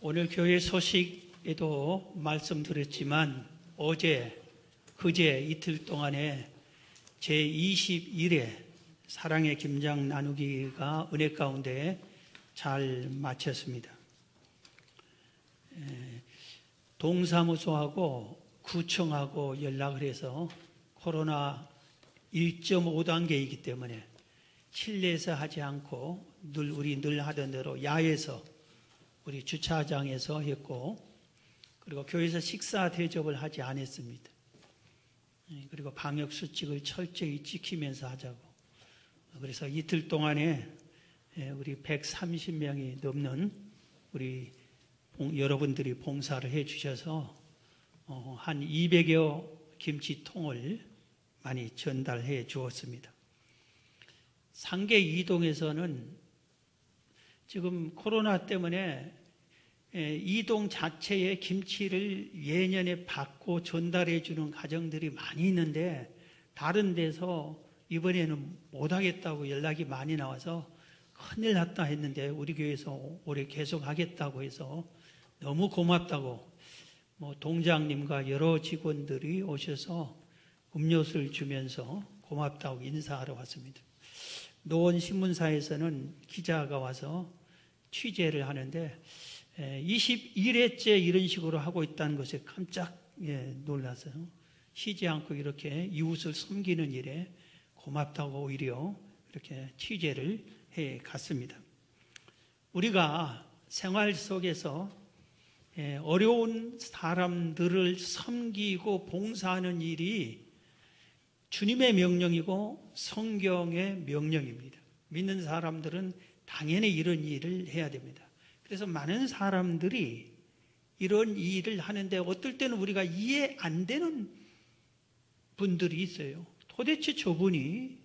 오늘 교회 소식에도 말씀드렸지만 어제, 그제 이틀 동안에 제21회 사랑의 김장 나누기가 은혜 가운데 잘 마쳤습니다. 동사무소하고 구청하고 연락을 해서 코로나 1.5단계이기 때문에 실내에서 하지 않고 우리 늘 하던 대로 야외에서 우리 주차장에서 했고, 그리고 교회에서 식사 대접을 하지 않았습니다. 그리고 방역 수칙을 철저히 지키면서 하자고. 그래서 이틀 동안에 우리 130명이 넘는 우리 여러분들이 봉사를 해 주셔서 한 200여 김치통을 많이 전달해 주었습니다. 상계 이동에서는 지금 코로나 때문에 이동 자체에 김치를 예년에 받고 전달해 주는 가정들이 많이 있는데 다른 데서 이번에는 못하겠다고 연락이 많이 나와서 큰일 났다 했는데 우리 교회에서 올해 계속 하겠다고 해서 너무 고맙다고 동장님과 여러 직원들이 오셔서 음료수를 주면서 고맙다고 인사하러 왔습니다. 노원신문사에서는 기자가 와서 취재를 하는데 21회째 이런 식으로 하고 있다는 것에 깜짝 놀라서요. 쉬지 않고 이렇게 이웃을 섬기는 일에 고맙다고 오히려 이렇게 취재를 해 갔습니다. 우리가 생활 속에서 어려운 사람들을 섬기고 봉사하는 일이 주님의 명령이고 성경의 명령입니다. 믿는 사람들은 당연히 이런 일을 해야 됩니다. 그래서 많은 사람들이 이런 일을 하는데 어떨 때는 우리가 이해 안 되는 분들이 있어요. 도대체 저분이,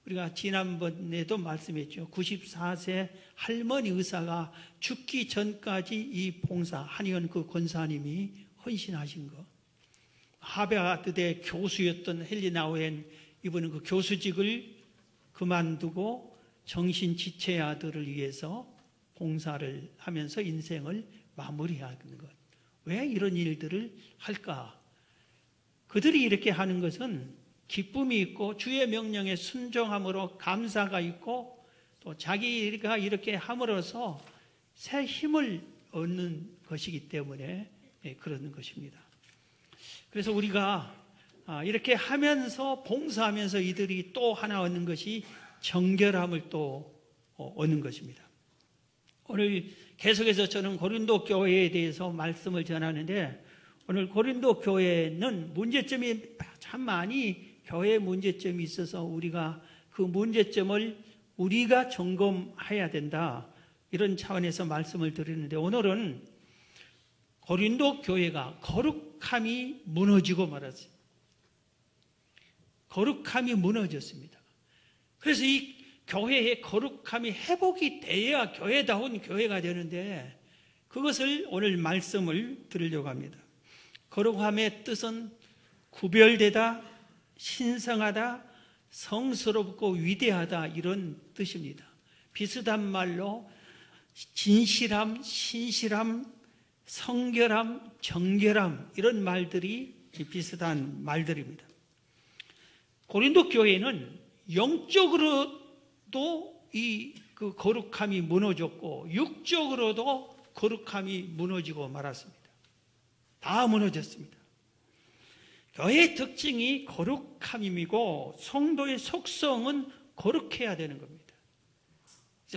우리가 지난번에도 말씀했죠. 94세 할머니 의사가 죽기 전까지 이 봉사, 한의원 그 권사님이 헌신하신 거. 하버드대 교수였던 헨리 나우엔, 이분은 그 교수직을 그만두고 정신지체아들을 위해서 봉사를 하면서 인생을 마무리하는 것. 왜 이런 일들을 할까? 그들이 이렇게 하는 것은 기쁨이 있고 주의 명령에 순종함으로 감사가 있고 또 자기가 이렇게 함으로써 새 힘을 얻는 것이기 때문에 그러는 것입니다. 그래서 우리가 이렇게 하면서 봉사하면서 이들이 또 하나 얻는 것이 정결함을 또 얻는 것입니다. 오늘 계속해서 저는 고린도 교회에 대해서 말씀을 전하는데, 오늘 고린도 교회는 문제점이 참 많이 교회에 문제점이 있어서 우리가 그 문제점을 우리가 점검해야 된다, 이런 차원에서 말씀을 드리는데, 오늘은 고린도 교회가 거룩함이 무너지고 말았어요. 거룩함이 무너졌습니다. 그래서 이 교회의 거룩함이 회복이 돼야 교회다운 교회가 되는데, 그것을 오늘 말씀을 드리려고 합니다. 거룩함의 뜻은 구별되다, 신성하다, 성스럽고 위대하다, 이런 뜻입니다. 비슷한 말로 진실함, 신실함, 성결함, 정결함, 이런 말들이 비슷한 말들입니다. 고린도 교회는 영적으로도 그 거룩함이 무너졌고 육적으로도 거룩함이 무너지고 말았습니다. 다 무너졌습니다. 교회의 특징이 거룩함이고 성도의 속성은 거룩해야 되는 겁니다.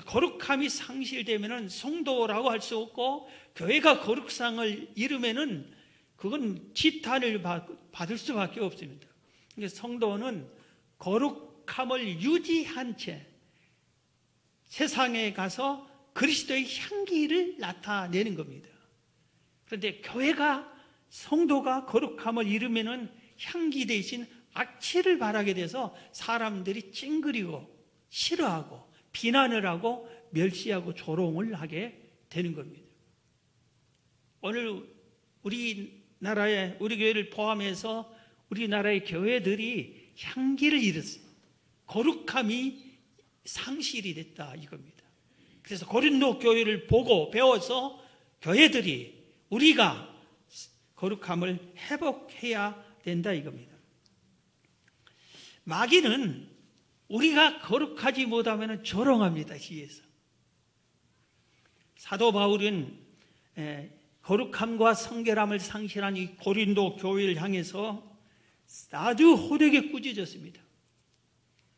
거룩함이 상실되면 성도라고 할 수 없고, 교회가 거룩상을 잃으면 그건 지탄을 받을 수밖에 없습니다. 그러니까 성도는 거룩함을 유지한 채 세상에 가서 그리스도의 향기를 나타내는 겁니다. 그런데 교회가, 성도가 거룩함을 잃으면 향기 대신 악취를 발하게 돼서 사람들이 찡그리고 싫어하고 비난을 하고 멸시하고 조롱을 하게 되는 겁니다. 오늘 우리나라의, 우리 교회를 포함해서 우리나라의 교회들이 향기를 잃었어요. 거룩함이 상실이 됐다, 이겁니다. 그래서 고린도 교회를 보고 배워서 교회들이 우리가 거룩함을 회복해야 된다 이겁니다. 마귀는 우리가 거룩하지 못하면 조롱합니다. 시에서. 사도 바울은 거룩함과 성결함을 상실한 이 고린도 교회를 향해서 아주 호되게 꾸짖었습니다.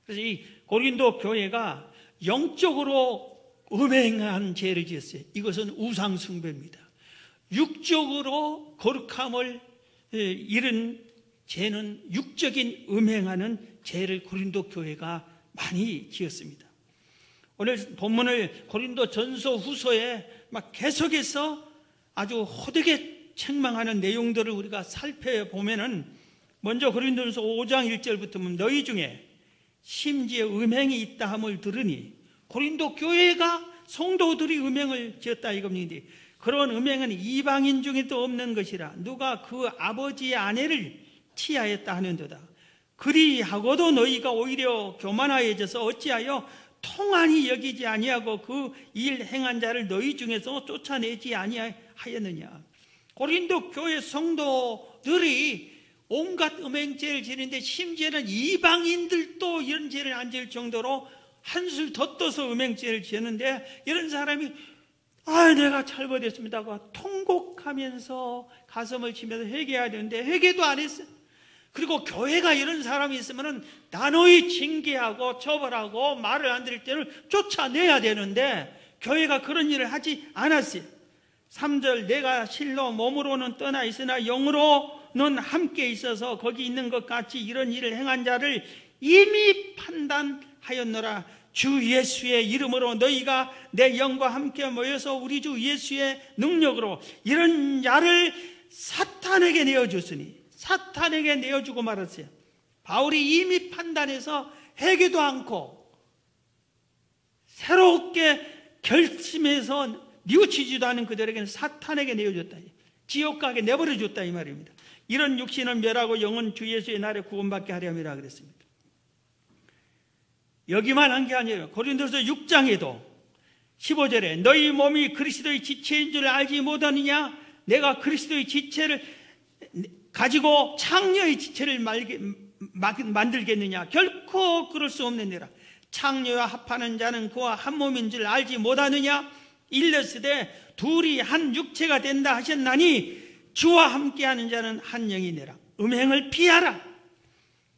그래서 이 고린도 교회가 영적으로 음행한 죄를 지었어요. 이것은 우상 숭배입니다. 육적으로 거룩함을 잃은 죄는 육적인 음행하는 죄를 고린도 교회가 많이 지었습니다. 오늘 본문을 고린도 전서 후서에 막 계속해서 아주 호되게 책망하는 내용들을 우리가 살펴보면은 먼저 고린도전서 5장 1절부터 보면 너희 중에 심지어 음행이 있다 함을 들으니 고린도 교회가 성도들이 음행을 지었다 이겁니다. 그런 음행은 이방인 중에도 없는 것이라 누가 그 아버지의 아내를 취하였다 하는도다. 그리하고도 너희가 오히려 교만하여져서 어찌하여 통한이 여기지 아니하고 그 일 행한 자를 너희 중에서 쫓아내지 아니하였느냐. 고린도 교회 성도들이 온갖 음행죄를 지는데 심지어는 이방인들도 이런 죄를 안 지을 정도로 한술 더 떠서 음행죄를 지었는데 이런 사람이 내가 잘못했습니다 하고 통곡하면서 가슴을 치면서 회개해야 되는데 회개도 안 했어요. 그리고 교회가 이런 사람이 있으면 단호히 징계하고 처벌하고 말을 안 들을 때는 쫓아내야 되는데 교회가 그런 일을 하지 않았어요. 3절 내가 실로 몸으로는 떠나 있으나 영으로는 함께 있어서 거기 있는 것 같이 이런 일을 행한 자를 이미 판단하였노라. 주 예수의 이름으로 너희가 내 영과 함께 모여서 우리 주 예수의 능력으로 이런 자를 사탄에게 내어줬으니 사탄에게 내어주고 말았어요. 바울이 이미 판단해서 회개도 않고 새롭게 결심해서 뉘우치지도 않은 그들에게는 사탄에게 내어줬다. 지옥 가게 내버려줬다 이 말입니다. 이런 육신은 멸하고 영은 주 예수의 날에 구원받게 하려 함이라 그랬습니다. 여기만 한 게 아니에요. 고린도서 6장에도 15절에 너희 몸이 그리스도의 지체인 줄 알지 못하느냐. 내가 그리스도의 지체를 가지고 창녀의 지체를 만들겠느냐. 결코 그럴 수 없느니라. 창녀와 합하는 자는 그와 한 몸인 줄 알지 못하느냐. 일렀으되 둘이 한 육체가 된다 하셨나니 주와 함께하는 자는 한 영이니라. 음행을 피하라.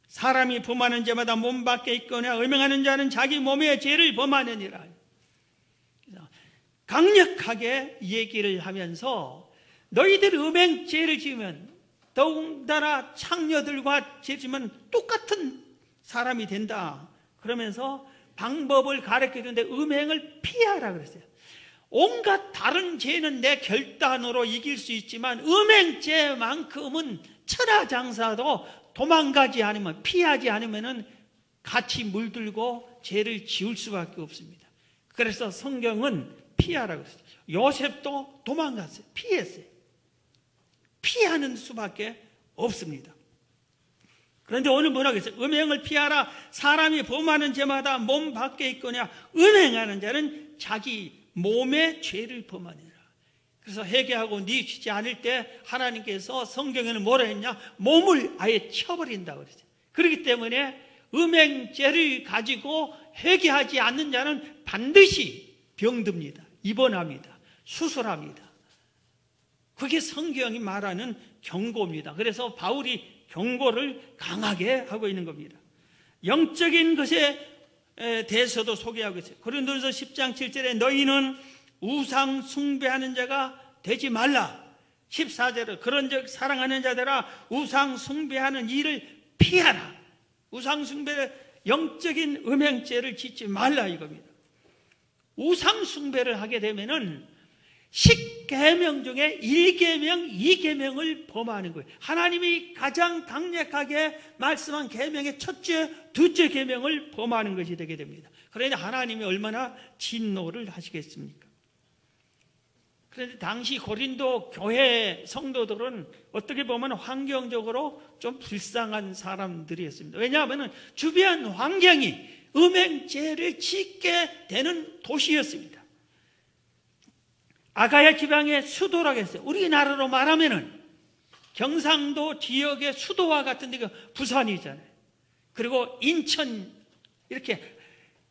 사람이 범하는 죄마다 몸 밖에 있거나 음행하는 자는 자기 몸의 죄를 범하느니라. 강력하게 얘기를 하면서 너희들이 음행죄를 지으면 더군다나 창녀들과 죄지면 똑같은 사람이 된다. 그러면서 방법을 가르쳐주는데 음행을 피하라 그랬어요. 온갖 다른 죄는 내 결단으로 이길 수 있지만 음행죄만큼은 천하장사도 도망가지 않으면 피하지 않으면 같이 물들고 죄를 지을 수밖에 없습니다. 그래서 성경은 피하라고 했어요. 요셉도 도망갔어요. 피했어요. 피하는 수밖에 없습니다. 그런데 오늘 뭐라고 했어요? 음행을 피하라. 사람이 범하는 죄마다 몸 밖에 있거냐. 음행하는 자는 자기 몸의 죄를 범하니라. 그래서 회개하고 뉘우치지 않을 때 하나님께서 성경에는 뭐라 했냐? 몸을 아예 쳐버린다고 그랬어요. 그렇기 때문에 음행죄를 가지고 회개하지 않는 자는 반드시 병듭니다. 입원합니다. 수술합니다. 그게 성경이 말하는 경고입니다. 그래서 바울이 경고를 강하게 하고 있는 겁니다. 영적인 것에 대해서도 소개하고 있어요. 고린도전서 10장 7절에 너희는 우상 숭배하는 자가 되지 말라. 14절에 그런즉 사랑하는 자들아 우상 숭배하는 일을 피하라. 우상 숭배 영적인 음행죄를 짓지 말라 이겁니다. 우상 숭배를 하게 되면은 10계명 중에 1계명, 2계명을 범하는 거예요. 하나님이 가장 강력하게 말씀한 계명의 첫째, 둘째 계명을 범하는 것이 되게 됩니다. 그런데 하나님이 얼마나 진노를 하시겠습니까? 그런데 당시 고린도 교회 성도들은 어떻게 보면 환경적으로 좀 불쌍한 사람들이었습니다. 왜냐하면 주변 환경이 음행죄를 짓게 되는 도시였습니다. 아가야 지방의 수도라고 했어요. 우리나라로 말하면은 경상도 지역의 수도와 같은 데가 부산이잖아요. 그리고 인천 이렇게.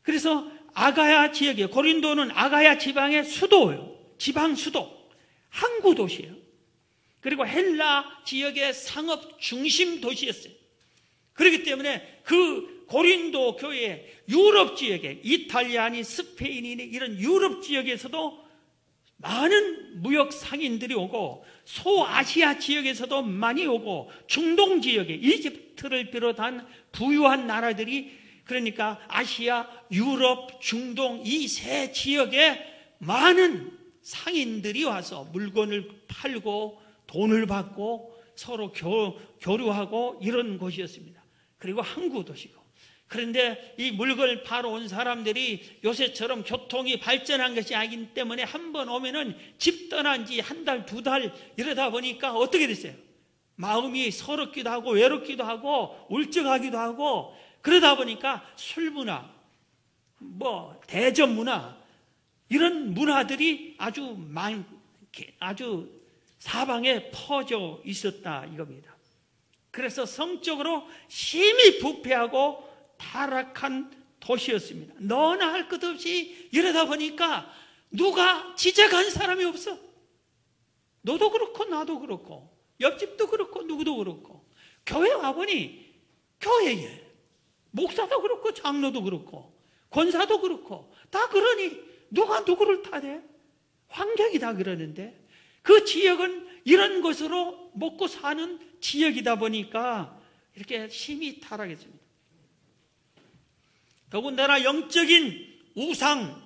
그래서 아가야 지역이에요. 고린도는 아가야 지방의 수도예요. 지방 수도, 항구 도시예요. 그리고 헬라 지역의 상업 중심 도시였어요. 그렇기 때문에 그 고린도 교회 유럽 지역에 이탈리아니 스페인이니 이런 유럽 지역에서도 많은 무역 상인들이 오고 소아시아 지역에서도 많이 오고 중동 지역에 이집트를 비롯한 부유한 나라들이 그러니까 아시아, 유럽, 중동 이 세 지역에 많은 상인들이 와서 물건을 팔고 돈을 받고 서로 교류하고 이런 곳이었습니다. 그리고 항구 도시고. 그런데 이 물건을 팔아 온 사람들이 요새처럼 교통이 발전한 것이 아니기 때문에 한 번 오면은 집 떠난 지 한 달, 두 달 이러다 보니까 어떻게 됐어요? 마음이 서럽기도 하고 외롭기도 하고 울적하기도 하고 그러다 보니까 술 문화, 대접 문화 이런 문화들이 아주 사방에 퍼져 있었다 이겁니다. 그래서 성적으로 심히 부패하고 타락한 도시였습니다. 너나 할 것 없이 이러다 보니까 누가 지적한 사람이 없어. 너도 그렇고 나도 그렇고 옆집도 그렇고 누구도 그렇고 교회 와보니 교회에 목사도 그렇고 장로도 그렇고 권사도 그렇고 다 그러니 누가 누구를 탓해? 환경이 다 그러는데 그 지역은 이런 것으로 먹고 사는 지역이다 보니까 이렇게 심히 타락했습니다. 더군다나 영적인 우상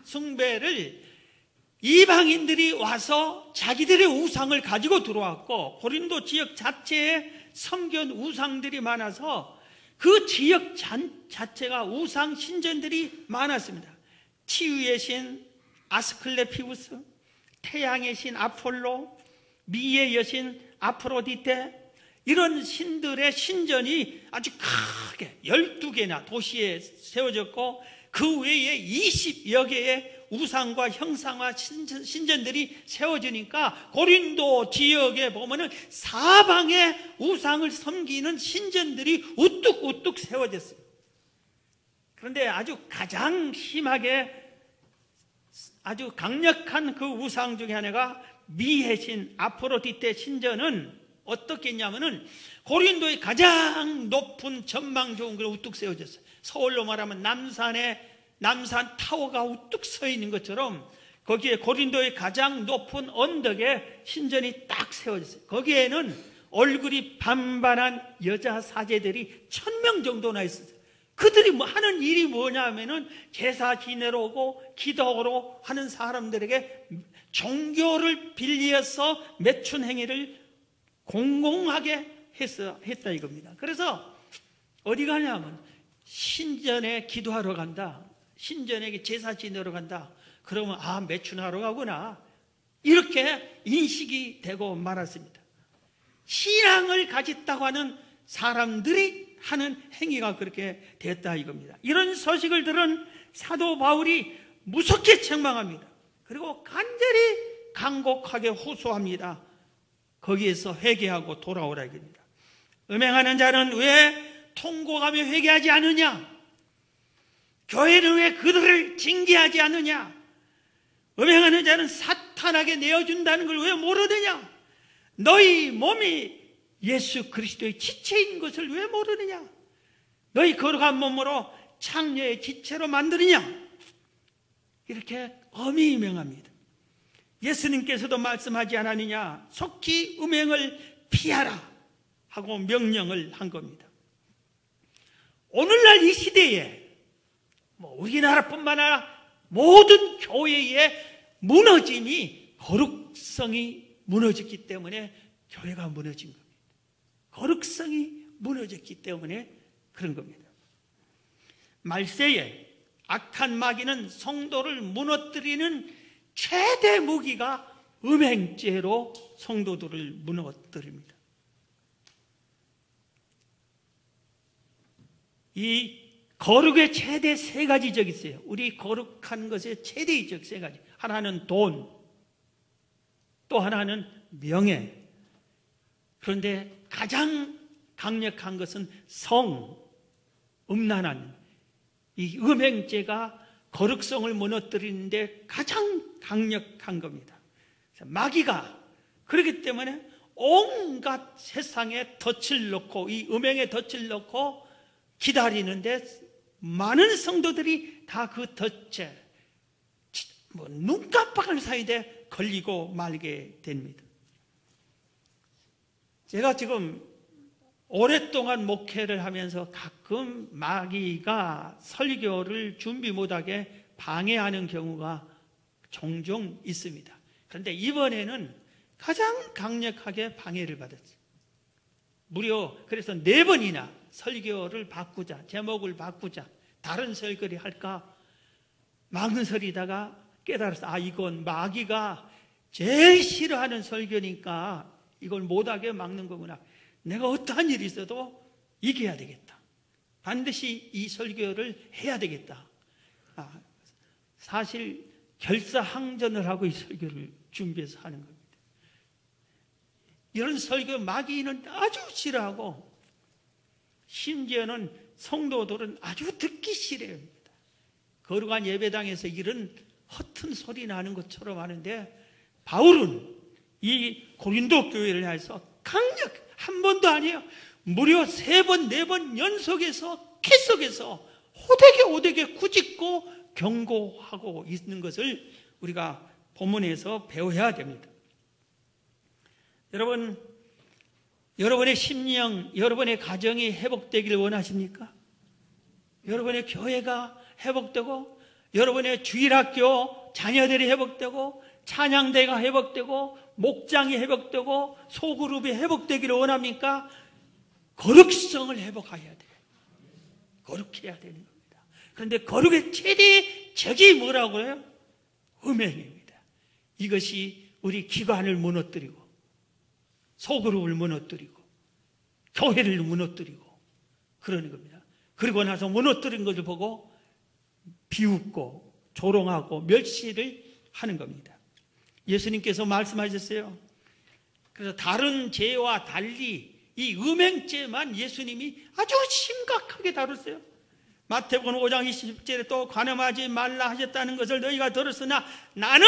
숭배를 이방인들이 와서 자기들의 우상을 가지고 들어왔고 고린도 지역 자체에 섬긴 우상들이 많아서 그 지역 자체가 우상 신전들이 많았습니다. 치유의 신 아스클레피우스, 태양의 신 아폴로, 미의 여신 아프로디테 이런 신들의 신전이 아주 크게 12개나 도시에 세워졌고 그 외에 20여 개의 우상과 형상화 신전들이 세워지니까 고린도 지역에 보면은 사방에 우상을 섬기는 신전들이 우뚝우뚝 세워졌어요. 그런데 아주 가장 심하게 아주 강력한 그 우상 중에 하나가 미의 신 아프로디테 신전은 어떻게 했냐면은 고린도의 가장 높은 전망 좋은 걸 우뚝 세워졌어요. 서울로 말하면 남산 타워가 우뚝 서 있는 것처럼 거기에 고린도의 가장 높은 언덕에 신전이 딱 세워졌어요. 거기에는 얼굴이 반반한 여자 사제들이 1000명 정도나 있었어요. 그들이 하는 일이 뭐냐면은 제사 지내러 오고 기도하러 하는 사람들에게 종교를 빌려서 매춘 행위를 공공하게 했다 이겁니다. 그래서 어디 가냐면 신전에 기도하러 간다. 신전에게 제사 지내러 간다. 그러면 매춘하러 가구나. 이렇게 인식이 되고 말았습니다. 신앙을 가졌다고 하는 사람들이 하는 행위가 그렇게 됐다 이겁니다. 이런 소식을 들은 사도 바울이 무섭게 책망합니다. 그리고 간절히 간곡하게 호소합니다. 거기에서 회개하고 돌아오라 이겁니다. 음행하는 자는 왜 통곡하며 회개하지 않느냐? 교회는 왜 그들을 징계하지 않느냐? 음행하는 자는 사탄에게 내어준다는 걸 왜 모르느냐? 너희 몸이 예수 그리스도의 지체인 것을 왜 모르느냐? 너희 거룩한 몸으로 창녀의 지체로 만드느냐? 이렇게 엄히 명합니다. 예수님께서도 말씀하지 않았느냐? 속히 음행을 피하라 하고 명령을 한 겁니다. 오늘날 이 시대에 우리나라뿐만 아니라 모든 교회의 무너짐이 거룩성이 무너졌기 때문에 교회가 무너진 겁니다. 거룩성이 무너졌기 때문에 그런 겁니다. 말세에 악한 마귀는 성도를 무너뜨리는 최대 무기가 음행죄로 성도들을 무너뜨립니다. 이 거룩의 최대 세 가지 적이 있어요. 우리 거룩한 것의 최대의 적 세 가지. 하나는 돈, 또 하나는 명예. 그런데 가장 강력한 것은 음란한 이 음행죄가 거룩성을 무너뜨리는데 가장 강력한 겁니다. 마귀가 그렇기 때문에 온갖 세상에 덫을 놓고, 이 음행에 덫을 놓고 기다리는데 많은 성도들이 다 그 덫에 눈 깜빡할 사이에 걸리고 말게 됩니다. 제가 지금 오랫동안 목회를 하면서 가끔 마귀가 설교를 준비 못하게 방해하는 경우가 종종 있습니다. 그런데 이번에는 가장 강력하게 방해를 받았어요. 무려 그래서 4번이나 설교를 바꾸자, 제목을 바꾸자, 다른 설교를 할까 망설이다가 깨달았어. 이건 마귀가 제일 싫어하는 설교니까 이걸 못하게 막는 거구나. 내가 어떠한 일이 있어도 이겨야 되겠다. 반드시 이 설교를 해야 되겠다. 사실 결사항전을 하고 이 설교를 준비해서 하는 겁니다. 이런 설교 마귀는 아주 싫어하고 심지어는 성도들은 아주 듣기 싫어합니다. 거룩한 예배당에서 이런 허튼 소리 나는 것처럼 하는데 오늘은 이 고린도 교회를 향해서 한 번도 아니에요. 무려 3번, 4번 연속해서 계속해서 호되게 꾸짖고 경고하고 있는 것을 우리가 본문에서 배워야 됩니다. 여러분, 여러분의 심령, 여러분의 가정이 회복되기를 원하십니까? 여러분의 교회가 회복되고, 여러분의 주일학교 자녀들이 회복되고, 찬양대가 회복되고, 목장이 회복되고, 소그룹이 회복되기를 원합니까? 거룩성을 회복해야 돼요. 거룩해야 되는 겁니다. 그런데 거룩의 최대 적이 뭐라고 해요? 음행입니다. 이것이 우리 기관을 무너뜨리고, 소그룹을 무너뜨리고, 교회를 무너뜨리고 그러는 겁니다. 그리고 나서 무너뜨린 것을 보고 비웃고 조롱하고 멸시를 하는 겁니다. 예수님께서 말씀하셨어요. 그래서 다른 죄와 달리 이 음행죄만 예수님이 아주 심각하게 다뤘어요. 마태복음 5장 20절에 또 간음하지 말라 하셨다는 것을 너희가 들었으나 나는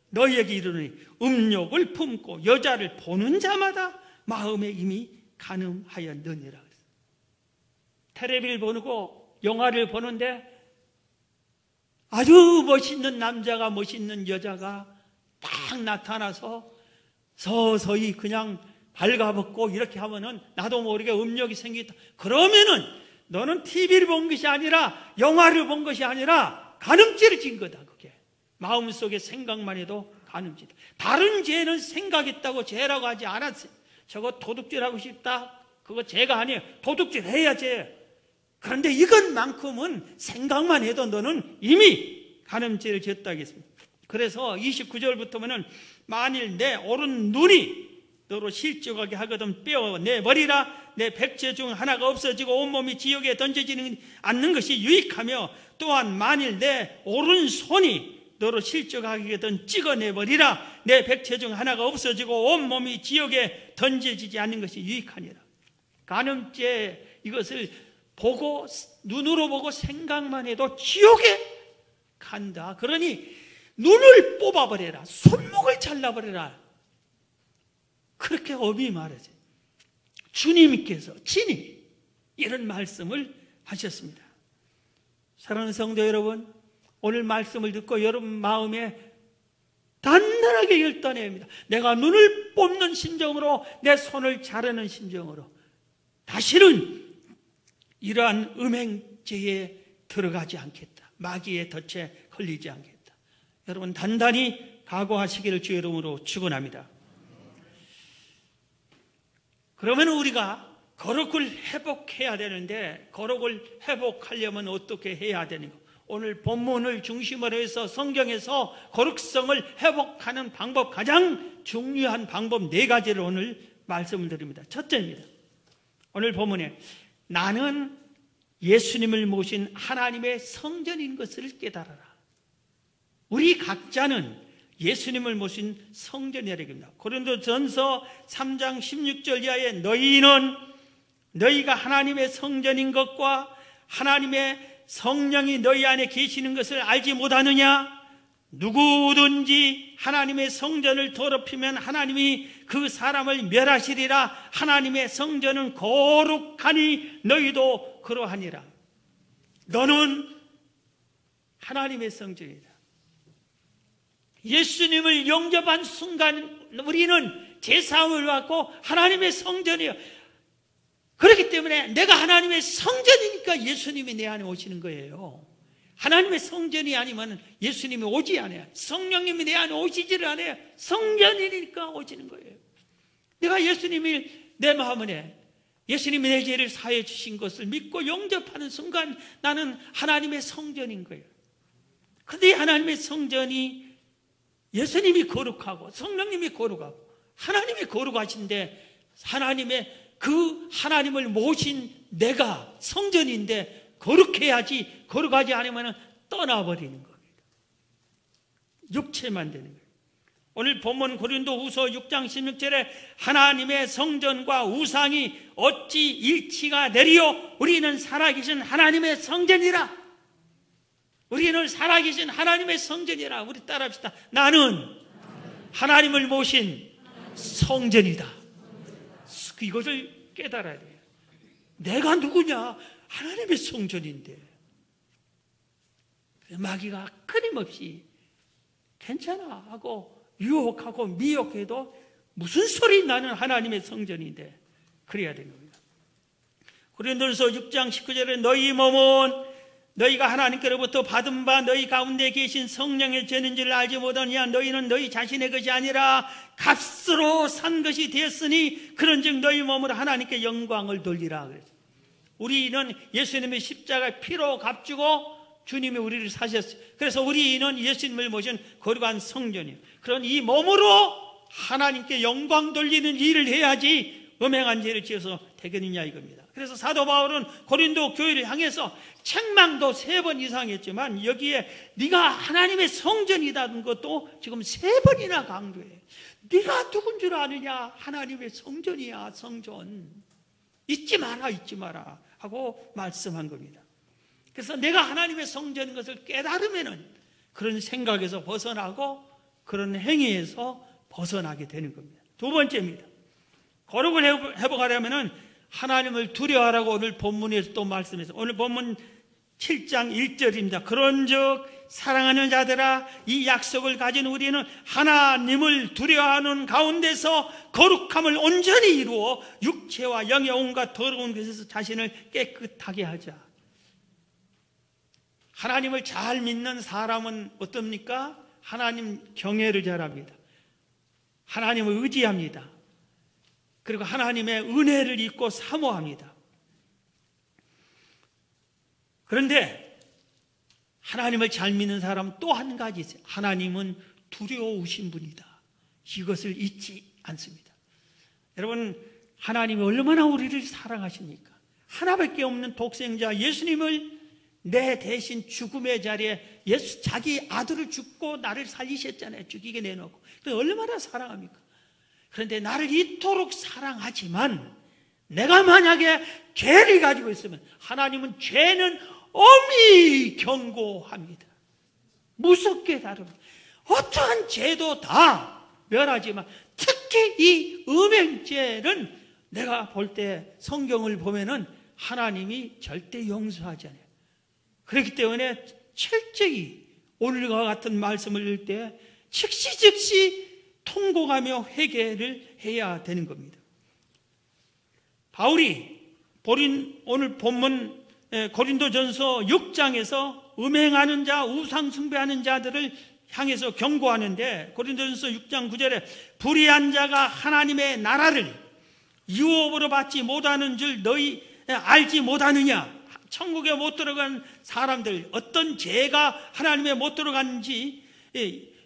너희에게 이르노니 음욕을 품고 여자를 보는 자마다 마음에 이미 간음하였느니라. 텔레비를 보고 영화를 보는데 아주 멋있는 남자가 멋있는 여자가 딱 나타나서 서서히 그냥 발가벗고 이렇게 하면은 나도 모르게 음욕이 생기다. 그러면은 너는 TV를 본 것이 아니라 영화를 본 것이 아니라 간음죄를 진 거다. 그게 마음속에 생각만 해도 간음죄다. 다른 죄는 생각했다고 죄라고 하지 않았어요. 저거 도둑질하고 싶다, 그거 죄가 아니에요. 도둑질 해야지. 그런데 이것만큼은 생각만 해도 너는 이미 간음죄를 지었다 하겠습니다. 그래서 29절부터는 만일 내 오른 눈이 너로 실족하게 하거든 빼어내버리라. 내 백체 중 하나가 없어지고 온몸이 지옥에 던져지는 않는 것이 유익하며, 또한 만일 내 오른손이 너로 실족하거든 찍어내버리라. 내 백체 중 하나가 없어지고 온몸이 지옥에 던져지지 않는 것이 유익하니라. 간음죄 이것을 보고 눈으로 보고 생각만 해도 지옥에 간다. 그러니 눈을 뽑아버려라. 손목을 잘라버려라. 그렇게 엄히 말하죠. 주님께서 친히 이런 말씀을 하셨습니다. 사랑하는 성도 여러분, 오늘 말씀을 듣고 여러분 마음에 단단하게 결단해야 합니다. 내가 눈을 뽑는 심정으로, 내 손을 자르는 심정으로 다시는 이러한 음행죄에 들어가지 않겠다. 마귀의 덫에 걸리지 않겠다. 여러분 단단히 각오하시기를 주의 이름으로 축원합니다. 그러면 우리가 거룩을 회복해야 되는데, 거룩을 회복하려면 어떻게 해야 되는가? 오늘 본문을 중심으로 해서 성경에서 거룩성을 회복하는 방법, 가장 중요한 방법 4가지를 오늘 말씀을 드립니다. 첫째입니다. 오늘 본문에 나는 예수님을 모신 하나님의 성전인 것을 깨달아라. 우리 각자는 예수님을 모신 성전이라 얘기합니다. 고린도전서 3장 16절 이하에 너희가 하나님의 성전인 것과 하나님의 성령이 너희 안에 계시는 것을 알지 못하느냐? 누구든지 하나님의 성전을 더럽히면 하나님이 그 사람을 멸하시리라. 하나님의 성전은 거룩하니 너희도 그러하니라. 너는 하나님의 성전이다. 예수님을 영접한 순간 우리는 제사함을 받고 하나님의 성전이에요. 그렇기 때문에 내가 하나님의 성전이니까 예수님이 내 안에 오시는 거예요. 하나님의 성전이 아니면 예수님이 오지 않아요. 성령님이 내 안에 오시지를 않아요. 성전이니까 오시는 거예요. 내가 예수님이 내 마음에 예수님이 내 죄를 사해 주신 것을 믿고 영접하는 순간 나는 하나님의 성전인 거예요. 그런데 하나님의 성전이 예수님이 거룩하고 성령님이 거룩하고 하나님이 거룩하신데 그 하나님을 모신 내가 성전인데 거룩해야지, 거룩하지 않으면 떠나버리는 겁니다. 육체만 되는 거예요. 오늘 본문 고린도후서 6장 16절에 하나님의 성전과 우상이 어찌 일치가 되리요? 우리는 살아계신 하나님의 성전이라. 우리는 살아계신 하나님의 성전이라. 우리 따라합시다. 나는 하나님을 모신 성전이다. 이것을 깨달아야 돼요. 내가 누구냐? 하나님의 성전인데. 마귀가 끊임없이 괜찮아 하고 유혹하고 미혹해도 무슨 소리, 나는 하나님의 성전인데. 그래야 되는 겁니다. 고린도전서 6장 19절에 너희 몸은 너희가 하나님께로부터 받은 바 너희 가운데 계신 성령의 죄인 줄 알지 못하느냐? 너희는 너희 자신의 것이 아니라 값으로 산 것이 되었으니 그런즉 너희 몸으로 하나님께 영광을 돌리라. 우리는 예수님의 십자가의 피로 값주고 주님이 우리를 사셨어요. 그래서 우리는 예수님을 모신 거룩한 성전이에요. 그런 이 몸으로 하나님께 영광 돌리는 일을 해야지 음행한 죄를 지어서 되겠느냐 이겁니다. 그래서 사도 바울은 고린도 교회를 향해서 책망도 3번 이상 했지만 여기에 네가 하나님의 성전이라는 것도 지금 3번이나 강조해. 네가 누군 줄 아느냐? 하나님의 성전이야, 성전. 잊지 마라 하고 말씀한 겁니다. 그래서 내가 하나님의 성전인 것을 깨달으면은 그런 생각에서 벗어나고 그런 행위에서 벗어나게 되는 겁니다. 2번째입니다. 거룩을 회복하려면은 하나님을 두려워하라고 오늘 본문에서 또 말씀해서, 오늘 본문 7장 1절입니다. 그런즉 사랑하는 자들아, 이 약속을 가진 우리는 하나님을 두려워하는 가운데서 거룩함을 온전히 이루어 육체와 영의 온갖 더러운 것에서 자신을 깨끗하게 하자. 하나님을 잘 믿는 사람은 어떻습니까? 하나님 경외를 잘합니다. 하나님을 의지합니다. 그리고 하나님의 은혜를 잊고 사모합니다. 그런데 하나님을 잘 믿는 사람 또 한 가지 있어요. 하나님은 두려우신 분이다. 이것을 잊지 않습니다. 여러분, 하나님이 얼마나 우리를 사랑하십니까? 하나밖에 없는 독생자 예수님을 내 대신 죽음의 자리에 자기 아들을 죽고 나를 살리셨잖아요. 죽이게 내놓고. 얼마나 사랑합니까? 그런데 나를 이토록 사랑하지만 내가 만약에 죄를 가지고 있으면 하나님은 죄는 엄히 경고합니다. 무섭게 다룹니다. 어떠한 죄도 다 멸하지만 특히 이 음행죄는 내가 볼 때 성경을 보면은 하나님이 절대 용서하지 않아요. 그렇기 때문에 철저히 오늘과 같은 말씀을 읽을 때 즉시 통곡하며 회개를 해야 되는 겁니다. 바울이 오늘 본문 고린도전서 6장에서 음행하는 자, 우상 숭배하는 자들을 향해서 경고하는데, 고린도전서 6장 9절에 불의한 자가 하나님의 나라를 유업으로 받지 못하는 줄 너희 알지 못하느냐? 천국에 못 들어간 사람들, 어떤 죄가 하나님에 못 들어갔는지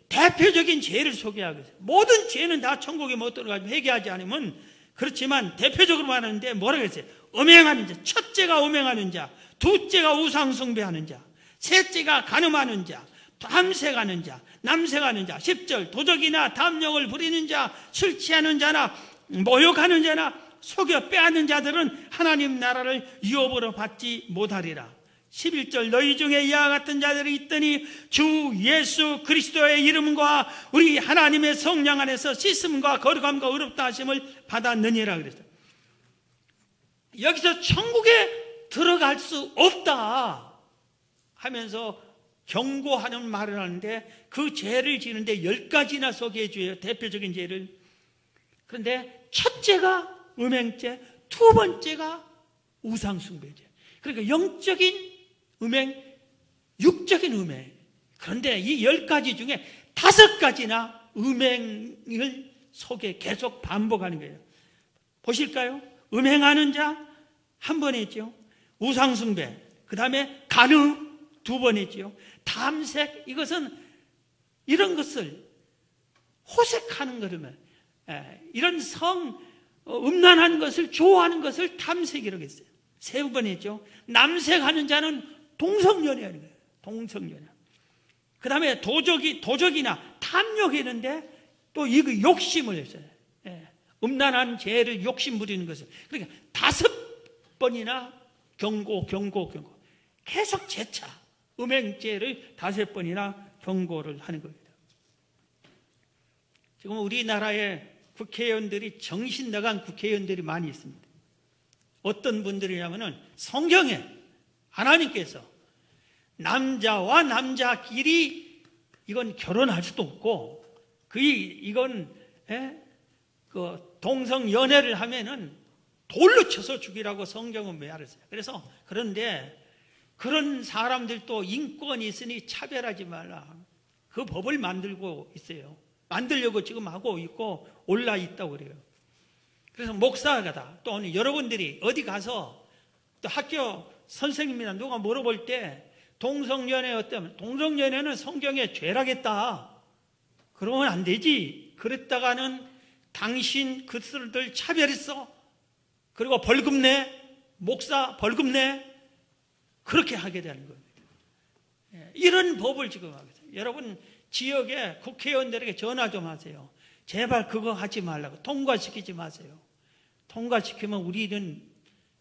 대표적인 죄를 소개하겠어요. 모든 죄는 다 천국에 못 들어가고 회개하지 않으면, 그렇지만 대표적으로 말하는데 뭐라고 했어요? 음행하는 자, 첫째가 음행하는 자, 둘째가 우상 숭배하는 자, 셋째가 간음하는 자, 탐색하는 자, 남색하는 자, 10절 도적이나 탐욕을 부리는 자, 술 취하는 자나 모욕하는 자나 속여 빼앗는 자들은 하나님 나라를 유업으로 받지 못하리라. 11절 너희 중에 이와 같은 자들이 있더니 주 예수 그리스도의 이름과 우리 하나님의 성령 안에서 씻음과 거룩함과 의롭다 하심을 받았느니라 그랬어요. 여기서 천국에 들어갈 수 없다 하면서 경고하는 말을 하는데 그 죄를 지는데 10가지나 소개해 줘요. 대표적인 죄를. 그런데 첫째가 음행죄, 두 번째가 우상숭배죄. 그러니까 영적인 음행, 육적인 음행. 그런데 이 10가지 중에 5가지나 음행을 속에 계속 반복하는 거예요. 보실까요? 음행하는 자 한 번 했죠. 우상숭배, 그 다음에 간음 두 번 했죠. 탐색, 이것은 이런 것을 호색하는 거라면 이런 음란한 것을 좋아하는 것을 탐색이라고 했어요. 세 번 했죠. 남색하는 자는 동성연애하는 거예요. 동성연애. 그 다음에 도적이나 탐욕했는데 또 이거 욕심을 했어요. 음란한 죄를 욕심 부리는 것을. 그러니까 5번이나 경고. 계속 재차 음행죄를 5번이나 경고를 하는 겁니다. 지금 우리나라에 국회의원들이 정신 나간 국회의원들이 많이 있습니다. 어떤 분들이냐면은 성경에 하나님께서 남자와 남자끼리 이건 결혼할 수도 없고 이건 그 동성 연애를 하면은 돌로 쳐서 죽이라고 성경은 말했어요. 그래서 그런데 그런 사람들도 인권이 있으니 차별하지 말라. 그 법을 만들고 있어요. 만들려고 지금 하고 있고 올라 있다고 그래요. 그래서 목사가 또 여러분들이 어디 가서 또 학교 선생님이나 누가 물어볼 때 동성연애 어때면 동성연애는 성경에 죄라겠다. 그러면 안 되지. 그랬다가는 당신 그들을 차별했어. 그리고 벌금 내. 목사 벌금 내. 그렇게 하게 되는 겁니다. 이런 법을 지금 하고 있어요. 여러분 지역에 국회의원들에게 전화 좀 하세요. 제발 그거 하지 말라고. 통과시키지 마세요. 통과시키면 우리는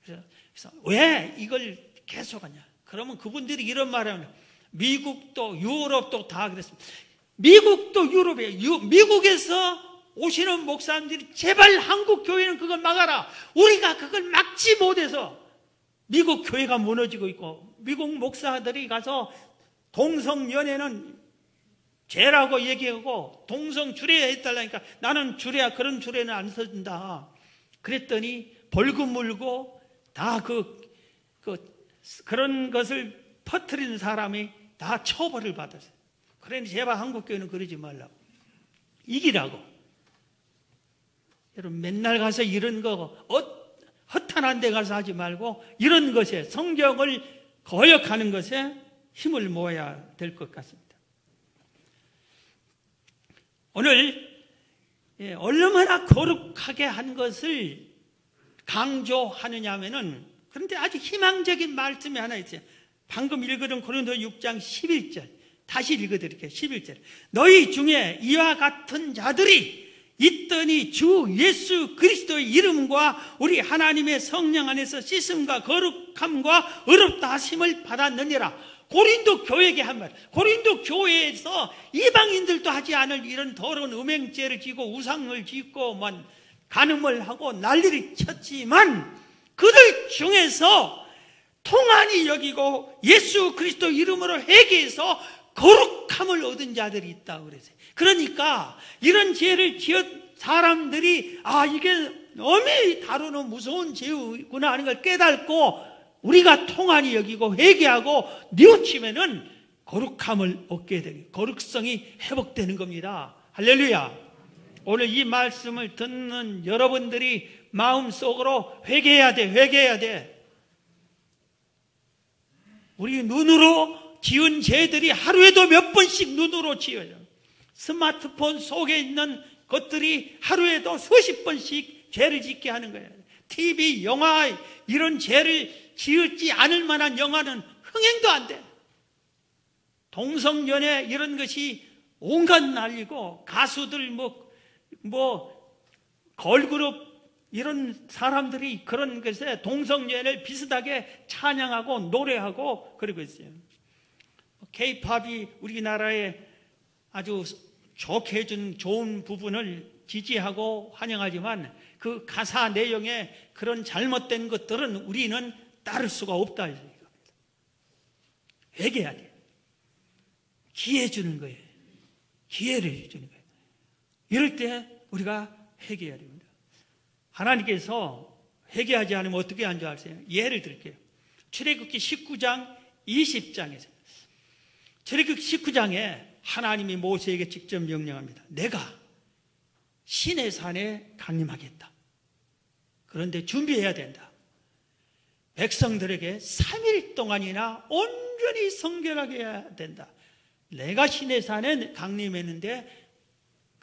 그래서 왜 이걸 계속하냐. 그러면 그분들이 이런 말을 하면 미국도 유럽도 다 그랬습니다. 미국도 유럽이에요. 미국에서 오시는 목사님들이 제발 한국 교회는 그걸 막아라. 우리가 그걸 막지 못해서 미국 교회가 무너지고 있고 미국 목사들이 가서 동성연애는 죄라고 얘기하고 동성 주례 해달라니까 나는 그런 주례는 안 써준다. 그랬더니 벌금 물고 다 그런 것을 퍼뜨리는 사람이 다 처벌을 받았어요. 그러니 제발 한국교회는 그러지 말라고. 이기라고. 여러분 맨날 가서 이런 거 허탄한 데 가서 하지 말고 이런 것에 성경을 거역하는 것에 힘을 모아야 될 것 같습니다. 오늘 얼마나 거룩하게 한 것을 강조하느냐 하면은 그런데 아주 희망적인 말씀이 하나 있어요. 방금 읽어둔 고린도 6장 11절 다시 읽어드릴게요. 11절 너희 중에 이와 같은 자들이 있더니 주 예수 그리스도의 이름과 우리 하나님의 성령 안에서 씻음과 거룩함과 의롭다 하심을 받았느니라. 고린도 교회에게 한 말. 고린도 교회에서 이방인들도 하지 않을 이런 더러운 음행죄를 지고 우상을 짓고 간음을 하고 난리를 쳤지만 그들 중에서 통한이 여기고 예수 그리스도 이름으로 회개해서 거룩함을 얻은 자들이 있다고 그랬어요. 그러니까 이런 죄를 지은 사람들이 이게 너무 다루는 무서운 죄구나 하는 걸 깨닫고 우리가 통한이 여기고 회개하고 뉘우치면은 거룩함을 얻게 되는 거룩성이 회복되는 겁니다. 할렐루야. 오늘 이 말씀을 듣는 여러분들이 마음속으로 회개해야 돼. 우리 눈으로 지은 죄들이 하루에도 몇 번씩 눈으로 지어요. 스마트폰 속에 있는 것들이 하루에도 수십 번씩 죄를 짓게 하는 거예요. TV, 영화 이런 죄를 지었지 않을 만한 영화는 흥행도 안 돼. 동성연애 이런 것이 온갖 난리고, 가수들 걸그룹 이런 사람들이 그런 것에 동성연애를 비슷하게 찬양하고 노래하고 그러고 있어요. K-팝이 우리나라에 아주 좋게 해준 좋은 부분을 지지하고 환영하지만 그 가사 내용에 그런 잘못된 것들은 우리는 따를 수가 없다. 회개해야 돼. 기회 주는 거예요. 기회를 주는 거예요. 이럴 때 우리가 회개해야 됩니다. 하나님께서 회개하지 않으면 어떻게 한 줄 아세요? 예를 들게요. 출애굽기 19장 20장에서 출애굽기 19장에 하나님이 모세에게 직접 명령합니다. 내가 시내산에 강림하겠다. 그런데 준비해야 된다. 백성들에게 3일 동안이나 온전히 성결하게 해야 된다. 내가 시내산에 강림했는데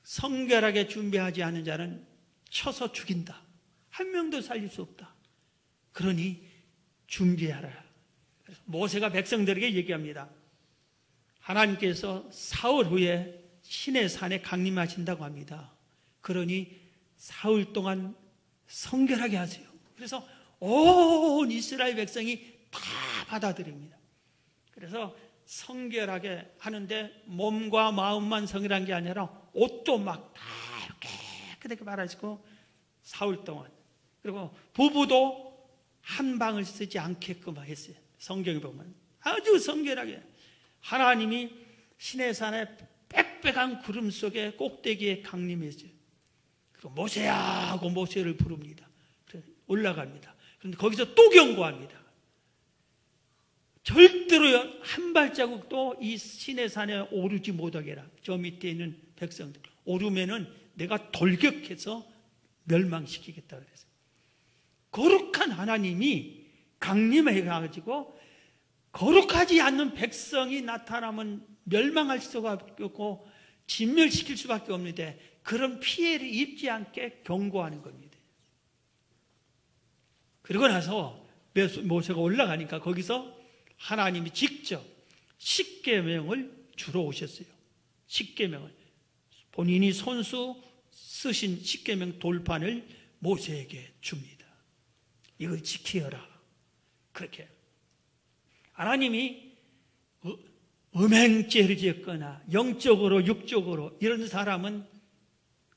성결하게 준비하지 않은 자는 쳐서 죽인다. 한 명도 살릴 수 없다. 그러니 준비하라. 그래서 모세가 백성들에게 얘기합니다. 하나님께서 사흘 후에 시내산에 강림하신다고 합니다. 그러니 사흘 동안 성결하게 하세요. 그래서 온 이스라엘 백성이 다 받아들입니다. 그래서 성결하게 하는데 몸과 마음만 성결한 게 아니라 옷도 막 다 깨끗하게 말아주고 사흘 동안, 그리고 부부도 한 방을 쓰지 않게끔 했어요. 성경에 보면 아주 성결하게 하나님이 시내산의 빽빽한 구름 속에 꼭대기에 강림했어요. 그리고 모세야 하고 모세를 부릅니다. 올라갑니다. 그런데 거기서 또 경고합니다. 절대로 한 발자국도 이 시내산에 오르지 못하게 해라. 저 밑에 있는 백성들 오르면은 내가 돌격해서 멸망시키겠다 그랬어요. 거룩한 하나님이 강림해가지고 거룩하지 않는 백성이 나타나면 멸망할 수밖에 없고 진멸시킬 수밖에 없는데 그런 피해를 입지 않게 경고하는 겁니다. 그러고 나서 모세가 올라가니까 거기서 하나님이 직접 십계명을 주러 오셨어요. 십계명을 본인이 손수 쓰신 십계명 돌판을 모세에게 줍니다. 이걸 지키어라. 그렇게 하나님이 음행죄를 지었거나 영적으로 육적으로 이런 사람은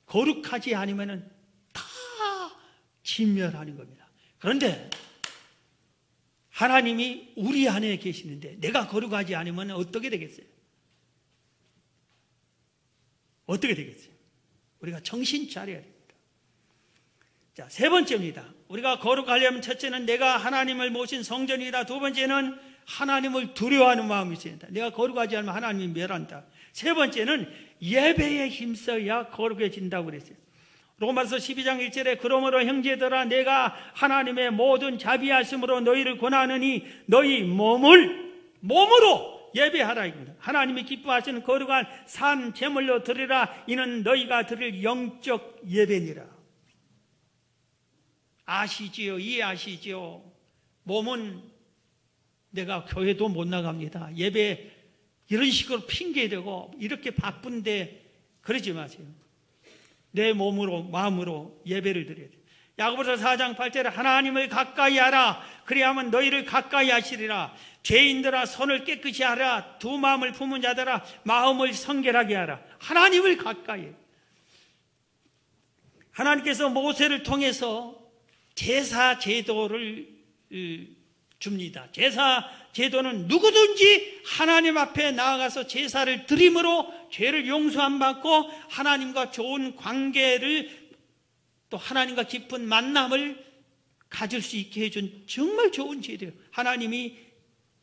거룩하지 않으면 다 진멸하는 겁니다. 그런데 하나님이 우리 안에 계시는데 내가 거룩하지 않으면 어떻게 되겠어요? 어떻게 되겠어요? 우리가 정신 차려야 됩니다. 자, 세 번째입니다. 우리가 거룩하려면 첫째는 내가 하나님을 모신 성전이다. 두 번째는 하나님을 두려워하는 마음이 있어야 된다. 내가 거룩하지 않으면 하나님이 멸한다. 세 번째는 예배에 힘써야 거룩해진다고 그랬어요. 로마서 12장 1절에 그러므로 형제들아 내가 하나님의 모든 자비하심으로 너희를 권하느니 너희 몸으로 예배하라 이겁니다. 하나님이 기뻐하시는 거룩한 산 제물로 드리라. 이는 너희가 드릴 영적 예배니라. 아시지요? 이해하시지요? 몸은 내가 교회도 못 나갑니다. 예배 이런 식으로 핑계대고 이렇게 바쁜데 그러지 마세요. 내 몸으로 마음으로 예배를 드려야 돼요. 야고보서 4장 8절에 하나님을 가까이 하라. 그리하면 너희를 가까이 하시리라. 죄인들아 손을 깨끗이 하라. 두 마음을 품은 자들아 마음을 성결하게 하라. 하나님을 가까이 해요. 하나님께서 모세를 통해서 제사 제도를 줍니다. 제사 제도는 누구든지 하나님 앞에 나아가서 제사를 드림으로 죄를 용서함 받고 하나님과 좋은 관계를 또 하나님과 깊은 만남을 가질 수 있게 해준 정말 좋은 제도예요. 하나님이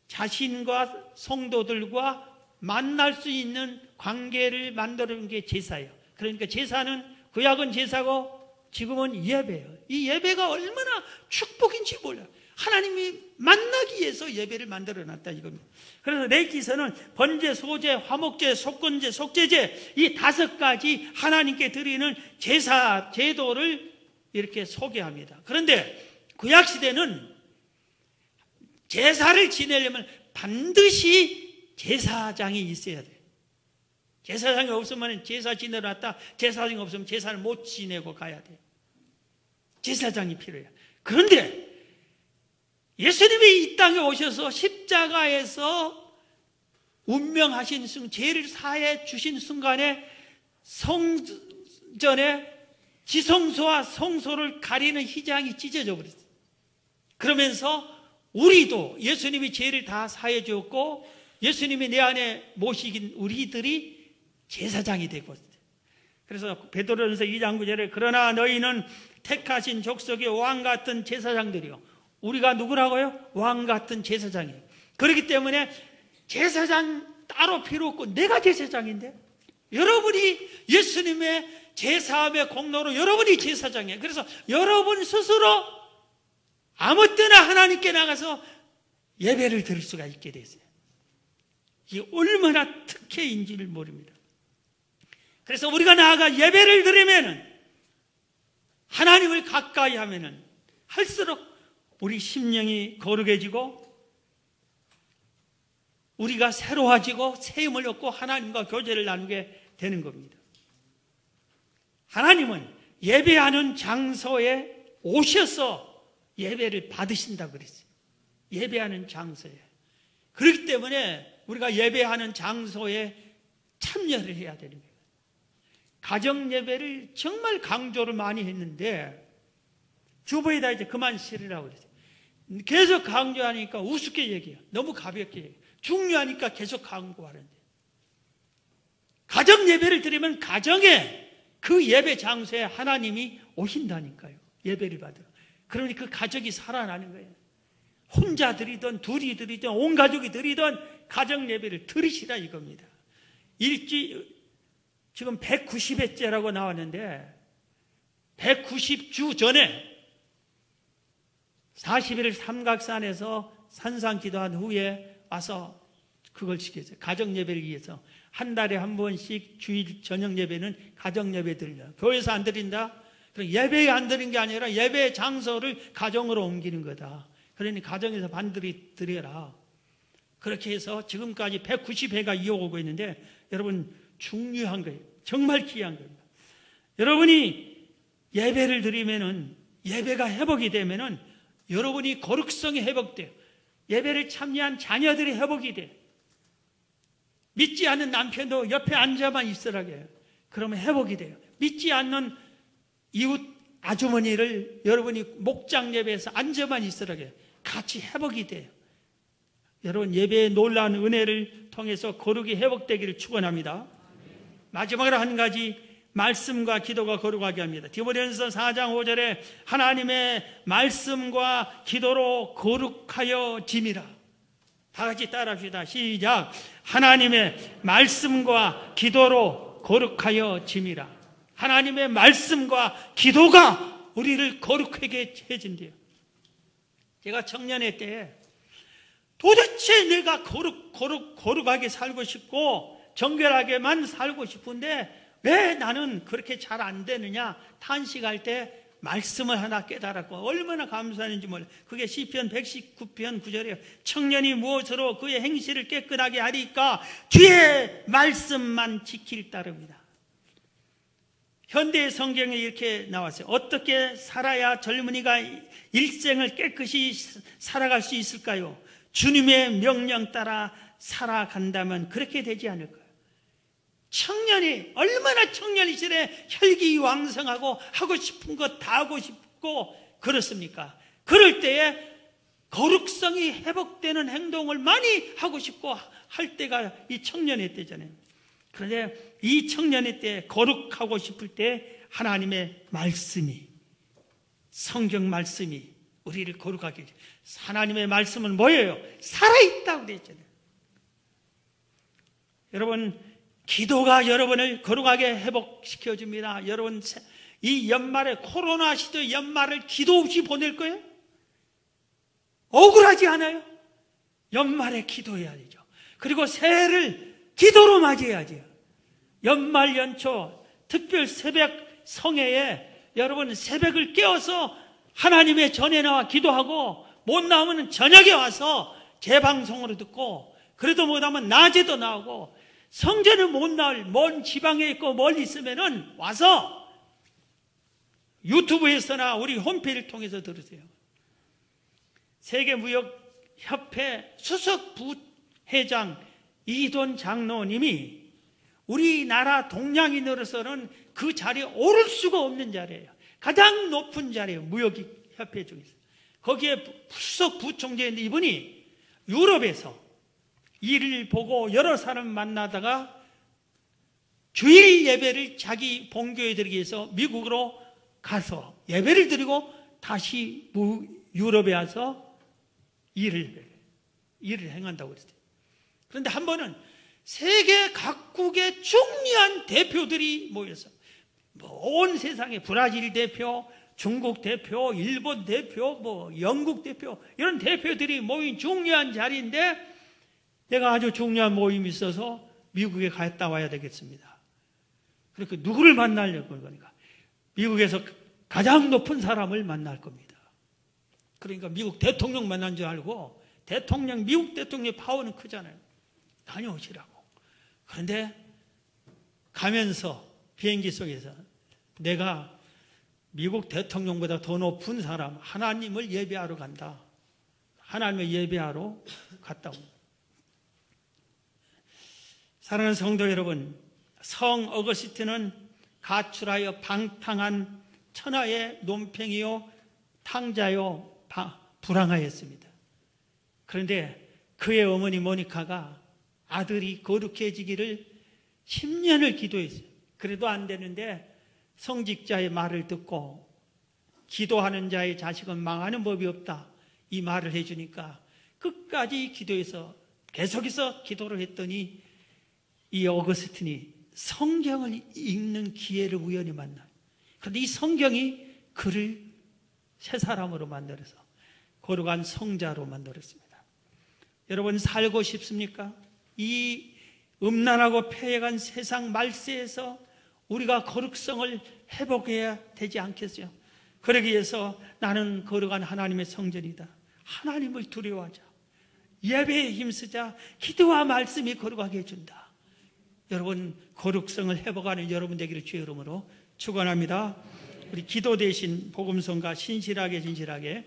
자신과 성도들과 만날 수 있는 관계를 만드는 게 제사예요. 그러니까 제사는 구약은 제사고 지금은 예배예요. 이 예배가 얼마나 축복인지 몰라요. 하나님이 만나기 위해서 예배를 만들어놨다 이겁니다. 그래서 레위기서는 번제, 소제, 화목제, 속건제, 속죄제 이 5가지 하나님께 드리는 제사 제도를 이렇게 소개합니다. 그런데 구약시대는 제사를 지내려면 반드시 제사장이 있어야 돼. 제사장이 없으면 제사 지내러 왔다, 제사장이 없으면 제사를 못 지내고 가야 돼. 제사장이 필요해요. 그런데 예수님이 이 땅에 오셔서 십자가에서 운명하신 죄를 사해 주신 순간에 성전에 지성소와 성소를 가리는 휘장이 찢어져 버렸어요. 그러면서 우리도 예수님이 죄를 다 사해 주었고 예수님이 내 안에 모시긴 우리들이 제사장이 되고 있어요. 그래서 베드로전서 2장 9절에 그러나 너희는 택하신 족속의 왕 같은 제사장들이요. 우리가 누구라고요? 왕 같은 제사장이에요. 그렇기 때문에 제사장 따로 필요 없고 내가 제사장인데 여러분이 예수님의 제사함의 공로로 여러분이 제사장이에요. 그래서 여러분 스스로 아무 때나 하나님께 나가서 예배를 드릴 수가 있게 됐어요. 이게 얼마나 특혜인지를 모릅니다. 그래서 우리가 나아가 예배를 드리면은 하나님을 가까이 하면은 할수록 우리 심령이 거룩해지고 우리가 새로워지고 새 힘을 얻고 하나님과 교제를 나누게 되는 겁니다. 하나님은 예배하는 장소에 오셔서 예배를 받으신다고 그랬어요. 예배하는 장소에. 그렇기 때문에 우리가 예배하는 장소에 참여를 해야 되는 거예요. 가정 예배를 정말 강조를 많이 했는데 주보에다 이제 그만 실으라고 그랬어요. 계속 강조하니까 우습게 얘기해요. 너무 가볍게 얘기해요. 중요하니까 계속 강조하는데 가정 예배를 드리면 가정에 그 예배 장소에 하나님이 오신다니까요. 예배를 받으러. 그러니 그 가족이 살아나는 거예요. 혼자 드리든 둘이 드리든 온 가족이 드리든 가정 예배를 드리시라 이겁니다. 지금 190회째라고 나왔는데 190주 전에 40일 삼각산에서 산상 기도한 후에 와서 그걸 지켰어요. 가정 예배를 위해서 한 달에 한 번씩 주일 저녁 예배는 가정 예배 드리려. 교회에서 안 드린다? 그럼 예배에 안 드리는 게 아니라 예배 장소를 가정으로 옮기는 거다. 그러니 가정에서 반드시 드려라. 그렇게 해서 지금까지 190회가 이어오고 있는데 여러분 중요한 거예요. 정말 귀한 겁니다. 여러분이 예배를 드리면은 예배가 회복이 되면은 여러분이 거룩성이 회복돼요. 예배를 참여한 자녀들이 회복이 돼. 믿지 않는 남편도 옆에 앉아만 있으라고 해요. 그러면 회복이 돼요. 믿지 않는 이웃 아주머니를 여러분이 목장 예배에서 앉아만 있으라고 해요. 같이 회복이 돼요. 여러분 예배의 놀라운 은혜를 통해서 거룩이 회복되기를 축원합니다. 마지막으로 한 가지 말씀과 기도가 거룩하게 합니다. 디모데전서 4장 5절에 하나님의 말씀과 기도로 거룩하여 짐이라. 다 같이 따라합시다. 시작. 하나님의 말씀과 기도로 거룩하여 짐이라. 하나님의 말씀과 기도가 우리를 거룩하게 해준대요. 제가 청년회 때 도대체 내가 거룩하게 살고 싶고 정결하게만 살고 싶은데 왜 나는 그렇게 잘 안 되느냐 탄식할 때 말씀을 하나 깨달았고 얼마나 감사했는지 몰라요. 그게 시편 119편 9절이에요. 청년이 무엇으로 그의 행실을 깨끗하게 하리까 주의 말씀만 지킬 따릅니다. 현대 성경에 이렇게 나왔어요. 어떻게 살아야 젊은이가 일생을 깨끗이 살아갈 수 있을까요? 주님의 명령 따라 살아간다면 그렇게 되지 않을까요? 청년이 얼마나 청년 시절에 혈기왕성하고 하고 싶은 것 다 하고 싶고 그렇습니까? 그럴 때에 거룩성이 회복되는 행동을 많이 하고 싶고 할 때가 이 청년의 때잖아요. 그런데 이 청년의 때 거룩하고 싶을 때 하나님의 말씀이 성경 말씀이 우리를 거룩하게 해요. 하나님의 말씀은 뭐예요? 살아있다고 되어 있잖아요. 여러분 기도가 여러분을 거룩하게 회복시켜줍니다. 여러분 이 연말에 코로나 시대 연말을 기도 없이 보낼 거예요? 억울하지 않아요? 연말에 기도해야 되죠. 그리고 새해를 기도로 맞이해야죠. 연말 연초 특별 새벽 성회에 여러분 새벽을 깨워서 하나님의 전에 나와 기도하고 못 나오면 저녁에 와서 재방송으로 듣고 그래도 못하면 낮에도 나오고, 성전을 못 나올 먼 지방에 있고 멀리 있으면은 와서 유튜브에서나 우리 홈페이지를 통해서 들으세요. 세계무역협회 수석 부회장 이돈 장로님이 우리나라 동양인으로서는 그 자리에 오를 수가 없는 자리예요. 가장 높은 자리예요. 무역협회 중에서. 거기에 수석 부총재인데 이분이 유럽에서 일을 보고 여러 사람 만나다가 주일 예배를 자기 본교에 드리기 위해서 미국으로 가서 예배를 드리고 다시 유럽에 와서 일을 행한다고 그랬어요. 그런데 한 번은 세계 각국의 중요한 대표들이 모여서 온 세상에 브라질 대표, 중국 대표, 일본 대표, 영국 대표, 이런 대표들이 모인 중요한 자리인데 내가 아주 중요한 모임이 있어서 미국에 갔다 와야 되겠습니다. 그러니까 누구를 만나려고 그러니까 미국에서 가장 높은 사람을 만날 겁니다. 그러니까 미국 대통령 만난 줄 알고 미국 대통령의 파워는 크잖아요. 다녀오시라고. 그런데 가면서 비행기 속에서 내가 미국 대통령보다 더 높은 사람, 하나님을 예배하러 간다. 하나님을 예배하러 갔다고. 사랑하는 성도 여러분, 성 어거스틴은 가출하여 방탕한 천하의 논팽이요 탕자요 불황하였습니다. 그런데 그의 어머니 모니카가 아들이 거룩해지기를 10년을 기도했어요. 그래도 안 되는데 성직자의 말을 듣고 기도하는 자의 자식은 망하는 법이 없다, 이 말을 해주니까 끝까지 기도해서 계속해서 기도를 했더니 이 어거스틴이 성경을 읽는 기회를 우연히 만나요. 그런데 이 성경이 그를 새 사람으로 만들어서 거룩한 성자로 만들었습니다. 여러분, 살고 싶습니까? 이 음란하고 패해간 세상 말세에서 우리가 거룩성을 회복해야 되지 않겠어요? 그러기 위해서 나는 거룩한 하나님의 성전이다. 하나님을 두려워하자. 예배에 힘쓰자. 기도와 말씀이 거룩하게 해준다. 여러분, 거룩성을 회복하는 여러분 되기를 주의 이름으로 축원합니다. 우리 기도 대신 복음성가 신실하게 진실하게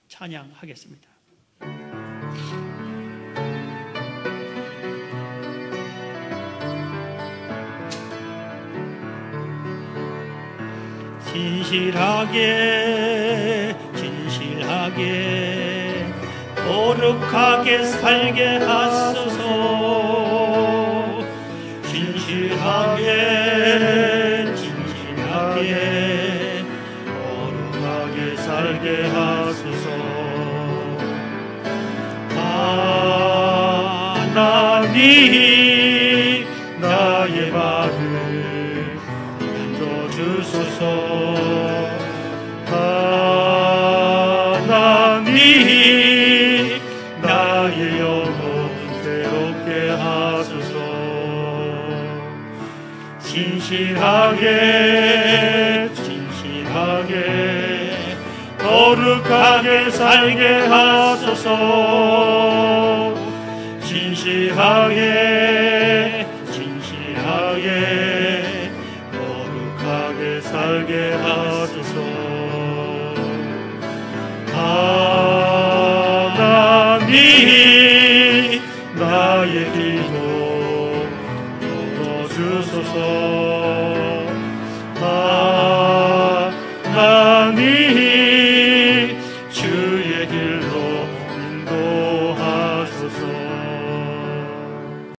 찬양하겠습니다. 진실하게 진실하게 거룩하게 살게 하소서. 진실하게 진실하게 거룩하게 살게 하소서. 하나님 나의 말을 들어주소서. 하나님 나의 영혼 새롭게 하소서. 진실하게 진실하게 거룩하게 살게 하소서. 진실하게 진실하게 거룩하게 살게 하소서. 하나님 나의 기도 들어주소서. 하나님 주의